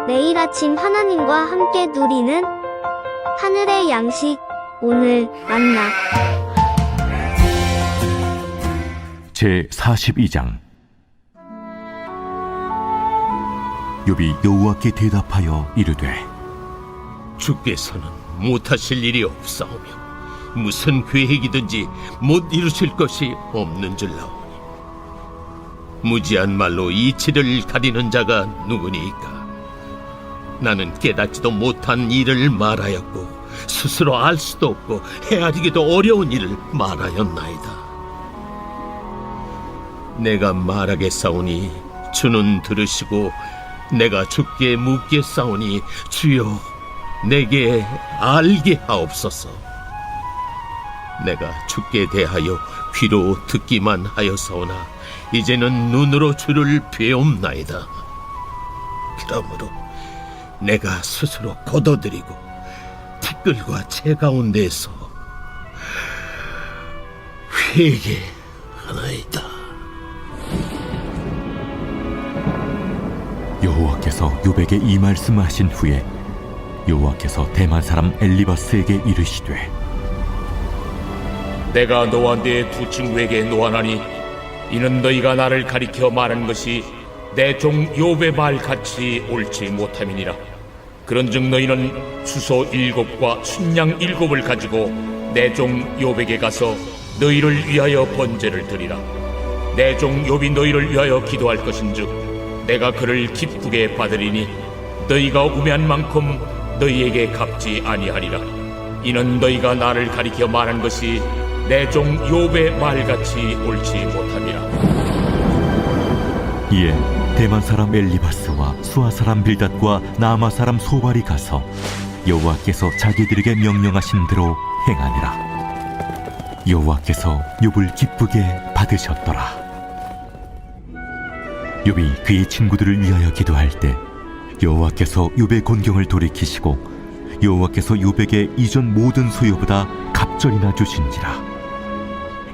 매일 아침 하나님과 함께 누리는 하늘의 양식, 오늘 만나. 제42장. 욥이 여호와께 대답하여 이르되, 주께서는 못하실 일이 없사오며 무슨 계획이든지 못 이루실 것이 없는 줄 나오니 무지한 말로 이치를 가리는 자가 누구니까. 나는 깨닫지도 못한 일을 말하였고 스스로 알 수도 없고 헤아리기도 어려운 일을 말하였나이다. 내가 말하겠사오니 주는 들으시고 내가 주께 묻겠사오니 주여 내게 알게 하옵소서. 내가 주께 대하여 귀로 듣기만 하였사오나 이제는 눈으로 주를 배움나이다. 그러므로 내가 스스로 거둬들이고 티끌과 채 가운데서 회개하나이다. 여호와께서 욥에게 이 말씀하신 후에 여호와께서 대만 사람 엘리바스에게 이르시되, 내가 너와 네 두 친구에게 노하나니 이는 너희가 나를 가리켜 말한 것이 내 종 욥의 말 같이 옳지 못함이니라. 그런즉 너희는 수소 7과 순양 7을 가지고 내 종 욥에게 가서 너희를 위하여 번제를 드리라. 내 종 욥이 너희를 위하여 기도할 것인즉 내가 그를 기쁘게 받으리니 너희가 우매한 만큼 너희에게 갚지 아니하리라. 이는 너희가 나를 가리켜 말한 것이 내 종 욥의 말같이 옳지 못함이라. 이에 대만 사람 엘리바스와 수아 사람 빌닷과 나아마 사람 소발이 가서 여호와께서 자기들에게 명령하신 대로 행하니라. 여호와께서 욥을 기쁘게 받으셨더라. 욥이 그의 친구들을 위하여 기도할 때 여호와께서 욥의 곤경을 돌이키시고 여호와께서 욥에게 이전 모든 소유보다 갑절이나 주신지라.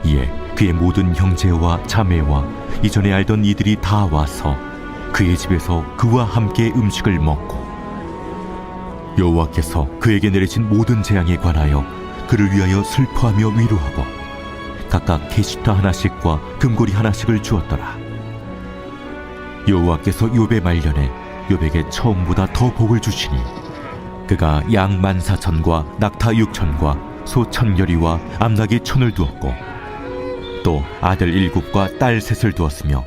이에 그의 모든 형제와 자매와 이전에 알던 이들이 다 와서 그의 집에서 그와 함께 음식을 먹고 여호와께서 그에게 내리신 모든 재앙에 관하여 그를 위하여 슬퍼하며 위로하고 각각 게시타 하나씩과 금고리 하나씩을 주었더라. 여호와께서 욥의 말년에 욥에게 처음보다 더 복을 주시니 그가 양 14,000과 낙타 6,000과 소 1,000여리와 암낙이 1,000을 두었고 또 아들 7과 딸 3을 두었으며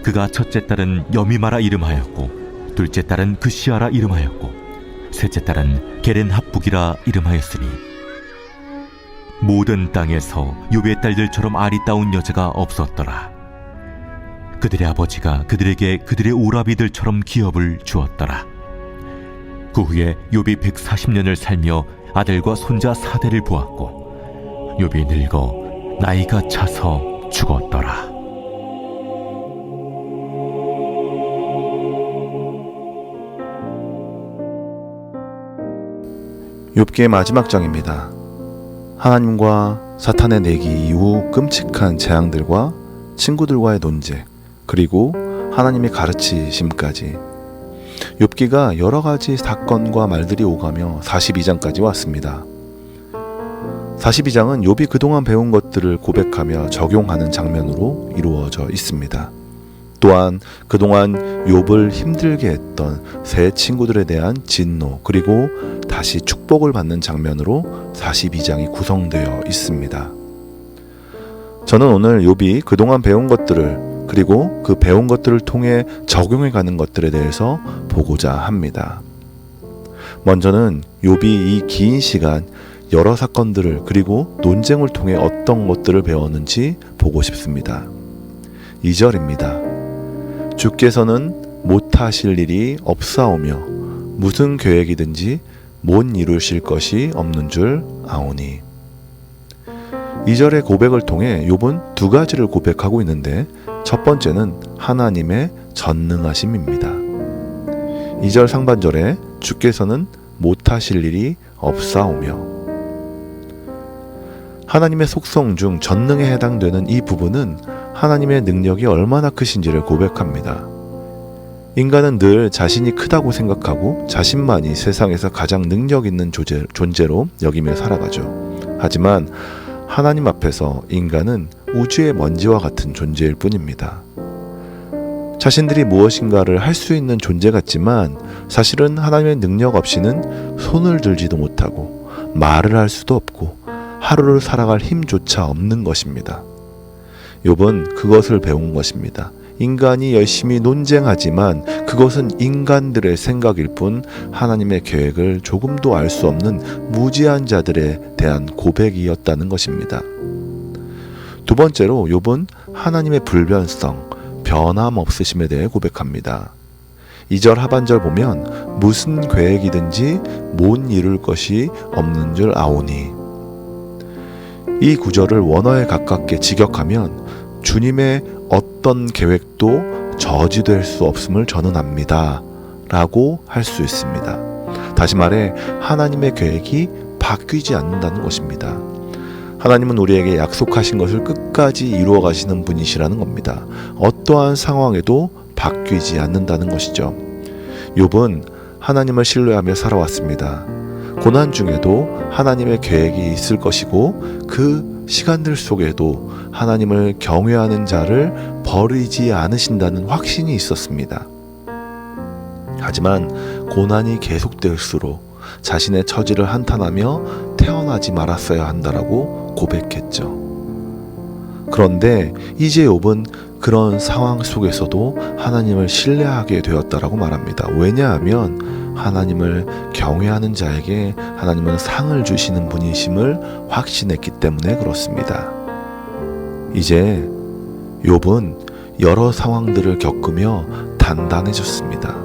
그가 첫째 딸은 여미마라 이름하였고 둘째 딸은 그시아라 이름하였고 셋째 딸은 게렌합북이라 이름하였으니 모든 땅에서 욥의 딸들처럼 아리따운 여자가 없었더라. 그들의 아버지가 그들에게 그들의 오라비들처럼 기업을 주었더라. 그 후에 욥이 140년을 살며 아들과 손자 4대를 보았고 욥이 늙어 나이가 차서 죽었더라. 욥기의 마지막 장입니다. 하나님과 사탄의 내기 이후 끔찍한 재앙들과 친구들과의 논쟁, 그리고 하나님의 가르치심까지 욥기가 여러 가지 사건과 말들이 오가며 42장까지 왔습니다. 42장은 욥이 그동안 배운 것들을 고백하며 적용하는 장면으로 이루어져 있습니다. 또한 그동안 욥을 힘들게 했던 세 친구들에 대한 진노, 그리고 다시 축복을 받는 장면으로 42장이 구성되어 있습니다. 저는 오늘 욥이 그동안 배운 것들을, 그리고 그 배운 것들을 통해 적용해 가는 것들에 대해서 보고자 합니다. 먼저는 욥이 이 긴 시간 여러 사건들을, 그리고 논쟁을 통해 어떤 것들을 배웠는지 보고 싶습니다. 2절입니다. 주께서는 못하실 일이 없사오며 무슨 계획이든지 못 이루실 것이 없는 줄 아오니. 2절의 고백을 통해 욥은 두 가지를 고백하고 있는데 첫 번째는 하나님의 전능하심입니다. 2절 상반절에 주께서는 못하실 일이 없사오며, 하나님의 속성 중 전능에 해당되는 이 부분은 하나님의 능력이 얼마나 크신지를 고백합니다. 인간은 늘 자신이 크다고 생각하고 자신만이 세상에서 가장 능력 있는 존재로 여기며 살아가죠. 하지만 하나님 앞에서 인간은 우주의 먼지와 같은 존재일 뿐입니다. 자신들이 무엇인가를 할 수 있는 존재 같지만 사실은 하나님의 능력 없이는 손을 들지도 못하고 말을 할 수도 없고 하루를 살아갈 힘조차 없는 것입니다. 욥은 그것을 배운 것입니다. 인간이 열심히 논쟁하지만 그것은 인간들의 생각일 뿐 하나님의 계획을 조금도 알 수 없는 무지한 자들에 대한 고백이었다는 것입니다. 두 번째로 욥은 하나님의 불변성, 변함없으심에 대해 고백합니다. 2절 하반절 보면 무슨 계획이든지 못 이룰 것이 없는 줄 아오니, 이 구절을 원어에 가깝게 직역하면 주님의 어떤 계획도 저지될 수 없음을 저는 압니다 라고 할 수 있습니다. 다시 말해 하나님의 계획이 바뀌지 않는다는 것입니다. 하나님은 우리에게 약속하신 것을 끝까지 이루어 가시는 분이시라는 겁니다. 어떠한 상황에도 바뀌지 않는다는 것이죠. 욥은 하나님을 신뢰하며 살아왔습니다. 고난 중에도 하나님의 계획이 있을 것이고 그 시간들 속에도 하나님을 경외하는 자를 버리지 않으신다는 확신이 있었습니다. 하지만 고난이 계속될수록 자신의 처지를 한탄하며 태어나지 말았어야 한다라고 고백했죠. 그런데 이제 욥은 그런 상황 속에서도 하나님을 신뢰하게 되었다라고 말합니다. 왜냐하면 하나님을 경외하는 자에게 하나님은 상을 주시는 분이심을 확신했기 때문에 그렇습니다. 이제 욥은 여러 상황들을 겪으며 단단해졌습니다.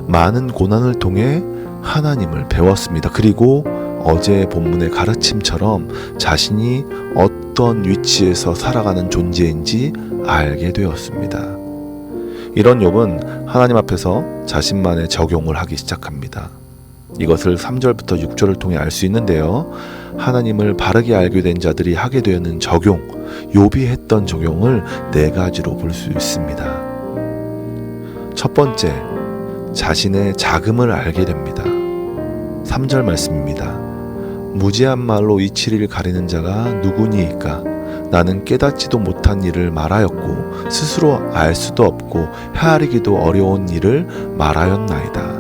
많은 고난을 통해 하나님을 배웠습니다. 그리고 어제 본문의 가르침처럼 자신이 어떤 위치에서 살아가는 존재인지 알게 되었습니다. 이런 욥은 하나님 앞에서 자신만의 적용을 하기 시작합니다. 이것을 3절부터 6절을 통해 알 수 있는데요. 하나님을 바르게 알게 된 자들이 하게 되는 적용, 욥이 했던 적용을 4가지로 볼 수 있습니다. 첫 번째, 자신의 자금을 알게 됩니다. 3절 말씀입니다. 무지한 말로 이치를 가리는 자가 누구니이까? 나는 깨닫지도 못한 일을 말하였고 스스로 알 수도 없고 헤아리기도 어려운 일을 말하였나이다.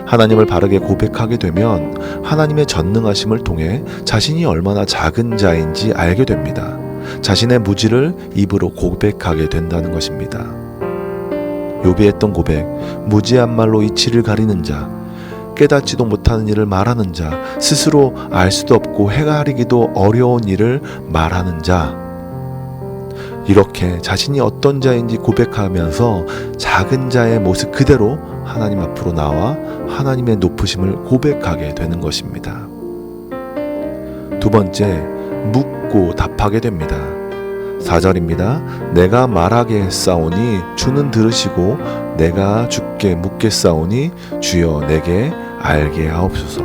하나님을 바르게 고백하게 되면 하나님의 전능하심을 통해 자신이 얼마나 작은 자인지 알게 됩니다. 자신의 무지를 입으로 고백하게 된다는 것입니다. 욥이 했던 고백, 무지한 말로 이치를 가리는 자, 깨닫지도 못하는 일을 말하는 자, 스스로 알 수도 없고 헤아리기도 어려운 일을 말하는 자, 이렇게 자신이 어떤 자인지 고백하면서 작은 자의 모습 그대로 하나님 앞으로 나와 하나님의 높으심을 고백하게 되는 것입니다. 두 번째, 묻고 답하게 됩니다. 4절입니다. 내가 말하게 했사오니 주는 들으시고 내가 주께 묻겠사오니 주여 내게 알게 하옵소서.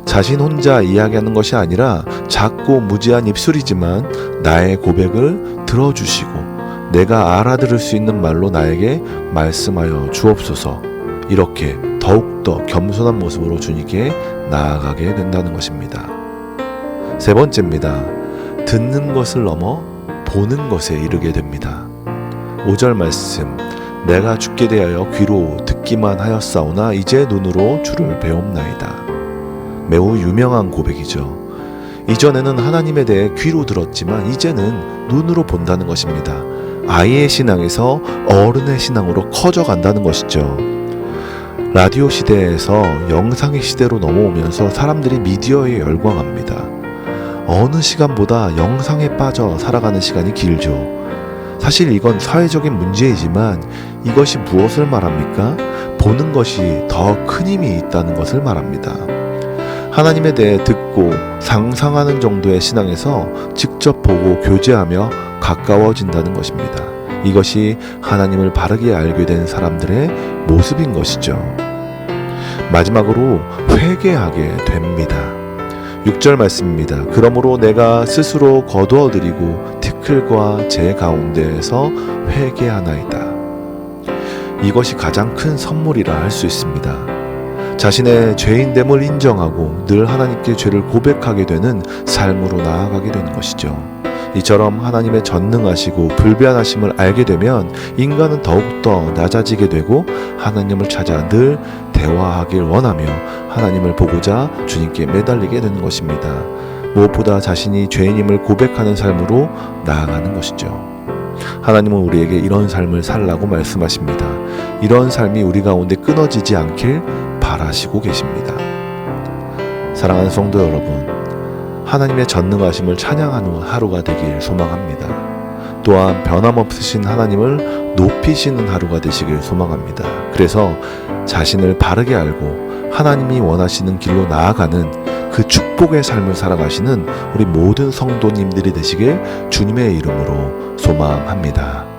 자신 혼자 이야기하는 것이 아니라 작고 무지한 입술이지만 나의 고백을 들어주시고 내가 알아들을 수 있는 말로 나에게 말씀하여 주옵소서. 이렇게 더욱더 겸손한 모습으로 주님께 나아가게 된다는 것입니다. 세 번째입니다. 듣는 것을 넘어 보는 것에 이르게 됩니다. 5절 말씀, 내가 주께 대하여 귀로 듣기만 하였사오나 이제 눈으로 주를 배움나이다. 매우 유명한 고백이죠. 이전에는 하나님에 대해 귀로 들었지만 이제는 눈으로 본다는 것입니다. 아이의 신앙에서 어른의 신앙으로 커져간다는 것이죠. 라디오 시대에서 영상의 시대로 넘어오면서 사람들이 미디어에 열광합니다. 어느 시간보다 영상에 빠져 살아가는 시간이 길죠. 사실 이건 사회적인 문제이지만 이것이 무엇을 말합니까? 보는 것이 더 큰 힘이 있다는 것을 말합니다. 하나님에 대해 듣고 상상하는 정도의 신앙에서 직접 보고 교제하며 가까워진다는 것입니다. 이것이 하나님을 바르게 알게 된 사람들의 모습인 것이죠. 마지막으로 회개하게 됩니다. 6절 말씀입니다. 그러므로 내가 스스로 거두어드리고 사이클과 제 가운데에서 회개하나이다. 이것이 가장 큰 선물이라 할 수 있습니다. 자신의 죄인됨을 인정하고 늘 하나님께 죄를 고백하게 되는 삶으로 나아가게 되는 것이죠. 이처럼 하나님의 전능하시고 불변하심을 알게 되면 인간은 더욱더 낮아지게 되고 하나님을 찾아 늘 대화하길 원하며 하나님을 보고자 주님께 매달리게 되는 것입니다. 무엇보다 자신이 죄인임을 고백하는 삶으로 나아가는 것이죠. 하나님은 우리에게 이런 삶을 살라고 말씀하십니다. 이런 삶이 우리 가운데 끊어지지 않길 바라시고 계십니다. 사랑하는 성도 여러분, 하나님의 전능하심을 찬양하는 하루가 되길 소망합니다. 또한 변함없으신 하나님을 높이시는 하루가 되시길 소망합니다. 그래서 자신을 바르게 알고 하나님이 원하시는 길로 나아가는 그 축복의 삶을 살아가시는 우리 모든 성도님들이 되시길 주님의 이름으로 소망합니다.